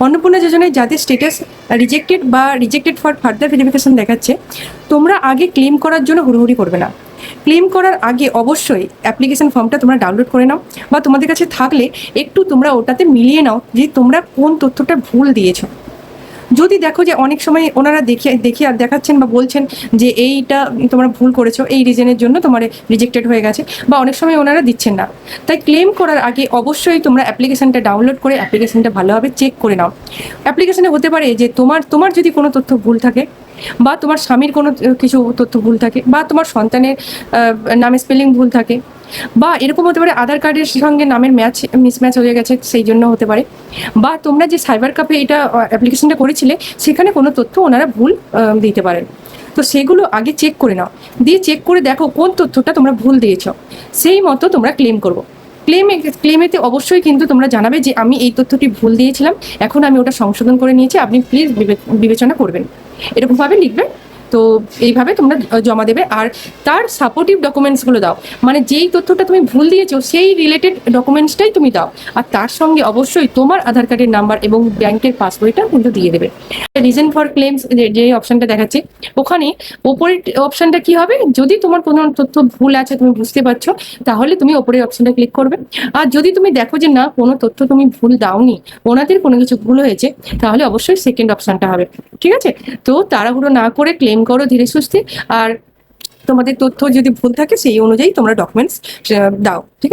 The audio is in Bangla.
অন্নপূর্ণা যোজনায় যাদের স্টেটাস রিজেক্টেড বা রিজেক্টেড ফর ফার্দার ভেরিফিকেশন দেখাচ্ছে, তোমরা আগে ক্লেম করার জন্য হুড়োহুড়ি করবে না। ক্লেম করার আগে অবশ্যই অ্যাপ্লিকেশন ফর্মটা তোমরা ডাউনলোড করে নাও, বা তোমাদের কাছে থাকলে একটু তোমরা ওটাতে মিলিয়ে নাও যে তোমরা কোন তথ্যটা ভুল দিয়েছো। যদি দেখো যে অনেক সময় ওনারা দেখিয়ে দেখাচ্ছেন বা বলছেন যে এইটা তোমরা ভুল করেছো, এই রিজনের জন্য তোমার রিজেক্টেড হয়ে গেছে, বা অনেক সময় ওনারা দিচ্ছেন না, তাই ক্লেম করার আগে অবশ্যই তোমরা অ্যাপ্লিকেশনটা ডাউনলোড করে অ্যাপ্লিকেশনটা ভালোভাবে চেক করে নাও। অ্যাপ্লিকেশনে হতে পারে যে তোমার যদি কোনো তথ্য ভুল থাকে, বা তোমার স্বামীর কোনো কিছু তথ্য ভুল থাকে, বা তোমার সন্তানের নামে স্পেলিং ভুল থাকে, বা এরকম হতে পারে আধার কার্ডের সঙ্গে নামের মিসম্যাচ হয়ে গেছে, সেই জন্য হতে পারে, বা তোমরা যে সাইবার ক্যাফে এটা অ্যাপ্লিকেশনটা করেছিলে সেখানে কোনো তথ্য ওনারা ভুল দিতে পারেন। তো সেগুলো আগে চেক করে নাও, দিয়ে চেক করে দেখো কোন তথ্যটা তোমরা ভুল দিয়েছ, সেই মতো তোমরা ক্লেম করবো। ক্লেমেতে অবশ্যই কিন্তু তোমরা জানাবে যে আমি এই তথ্যটি ভুল দিয়েছিলাম, এখন আমি ওটা সংশোধন করে নিয়েছি, আপনি প্লিজ বিবেচনা করবেন, এরকমভাবে লিখবে। তো এইভাবে তোমরা জমা দেবে। আর তার সাপোর্টিভ ডকুমেন্টসগুলো দাও, মানে যেই তথ্যটা তুমি ভুল দিয়েছো সেই রিলেটেড ডকুমেন্টসটাই তুমি দাও, আর তার সঙ্গে অবশ্যই তোমার আধার কার্ডের নাম্বার এবং ব্যাংকের পাসবইটা কিন্তু দিয়ে দেবে। রিজন ফর ক্লেমস যে অপশনটা দেখাচ্ছে, ওখানে ওপরের অপশনটা কি হবে, যদি তোমার কোনো তথ্য ভুল আছে তুমি বুঝতে পারছো, তাহলে তুমি ওপরের অপশনটা ক্লিক করবে। আর যদি তুমি দেখো যে না, কোনো তথ্য তুমি ভুল দাওনি, ওনাদের কোনো কিছু ভুল হয়েছে, তাহলে অবশ্যই সেকেন্ড অপশনটা হবে। ঠিক আছে? তো তাড়াহুড়ো না করে ক্লেম করো ধীরে সুস্থে, আর তোমাদের তথ্য যদি ভুল থাকে সেই অনুযায়ী তোমরা ডকুমেন্টস দাও। ঠিক আছে?